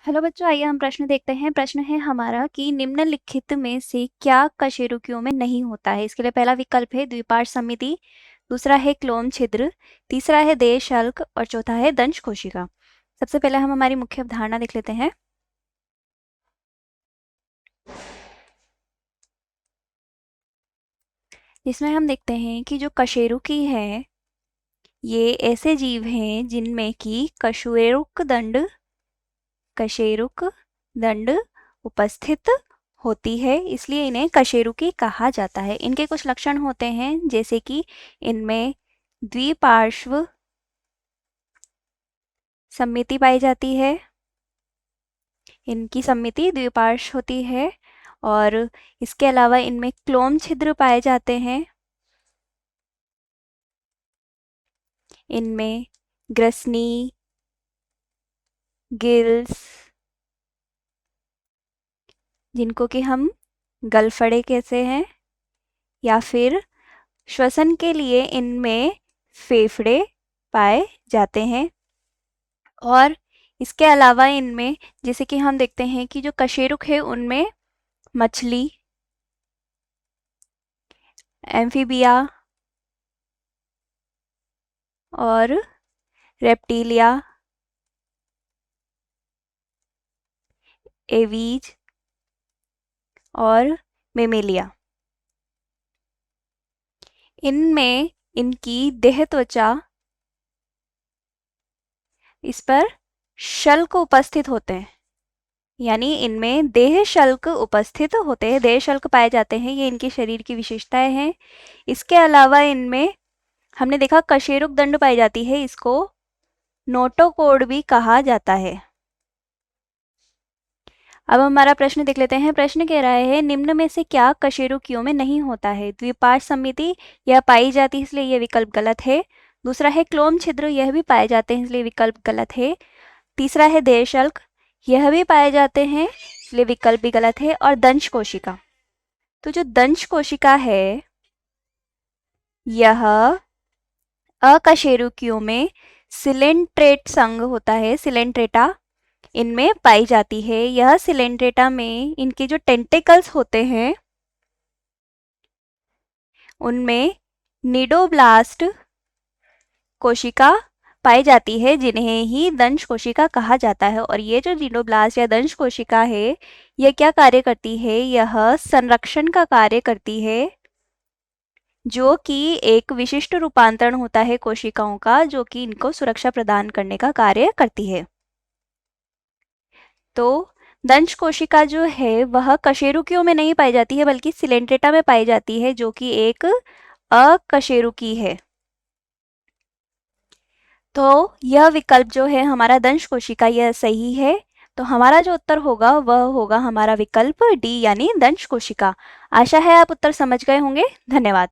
Hello बच्चों, आइए हम प्रश्न देखते हैं। प्रश्न है हमारा कि निम्नलिखित में से क्या कशेरुकियों में नहीं होता है। इसके लिए पहला विकल्प है द्विपार्श्व समिति, दूसरा है क्लोम छिद्र, तीसरा है देह शल्क और चौथा है दंश कोशिका। सबसे पहले हम हमारी मुख्य अवधारणा देख लेते हैं। इसमें हम देखते हैं कि जो कशेरुकी है ये ऐसे जीव हैं जिनमें कि कशेरुक दंड उपस्थित होती है, इसलिए इन्हें कशेरुकी कहा जाता है। इनके कुछ लक्षण होते हैं जैसे कि इनमें द्विपार्श्व सममिति पाई जाती है, इनकी सममिति द्विपार्श्व होती है और इसके अलावा इनमें क्लोम छिद्र पाए जाते हैं, इनमें ग्रसनी, गिल्स जिनको कि हम गलफड़े कहते हैं, या फिर श्वसन के लिए इनमें फेफड़े पाए जाते हैं। और इसके अलावा इनमें जैसे कि हम देखते हैं कि जो कशेरुक है उनमें मछली, एम्फीबिया और रेप्टिलिया, एवीज और मेमेलिया, इनमें इनकी देह त्वचा इस पर शल्क उपस्थित होते हैं, यानी इनमें देह शल्क उपस्थित होते हैं, देह शल्क पाए जाते हैं। ये इनके शरीर की विशेषताएं हैं। इसके अलावा इनमें हमने देखा कशेरुक दंड पाई जाती है, इसको नोटोकोड भी कहा जाता है। अब हमारा प्रश्न देख लेते हैं। प्रश्न कह रहा है निम्न में से क्या कशेरुकियों में नहीं होता है। द्विपार्श्व सममिति यह पाई जाती है, इसलिए यह विकल्प गलत है। दूसरा है क्लोम छिद्र, यह भी पाए जाते हैं, इसलिए विकल्प गलत है। तीसरा है देह शल्क, यह भी पाए जाते हैं, इसलिए विकल्प भी गलत है। और दंश कोशिका, तो जो दंश कोशिका है यह अकशेरुकियों में सिलेंट्रेट संघ होता है, सिलेंट्रेटा इनमें पाई जाती है। यह सिलेंट्रेटा में इनके जो टेंटिकल्स होते हैं उनमें निडोब्लास्ट कोशिका पाई जाती है, जिन्हें ही दंश कोशिका कहा जाता है। और ये जो निडोब्लास्ट या दंश कोशिका है यह क्या कार्य करती है, यह संरक्षण का कार्य करती है, जो कि एक विशिष्ट रूपांतरण होता है कोशिकाओं का, जो कि इनको सुरक्षा प्रदान करने का कार्य करती है। तो दंश कोशिका जो है वह कशेरुकियों में नहीं पाई जाती है बल्कि सिलेंट्रेटा में पाई जाती है, जो कि एक अकशेरुकी है। तो यह विकल्प जो है हमारा दंश कोशिका, यह सही है। तो हमारा जो उत्तर होगा वह होगा हमारा विकल्प डी, यानी दंश कोशिका। आशा है आप उत्तर समझ गए होंगे। धन्यवाद।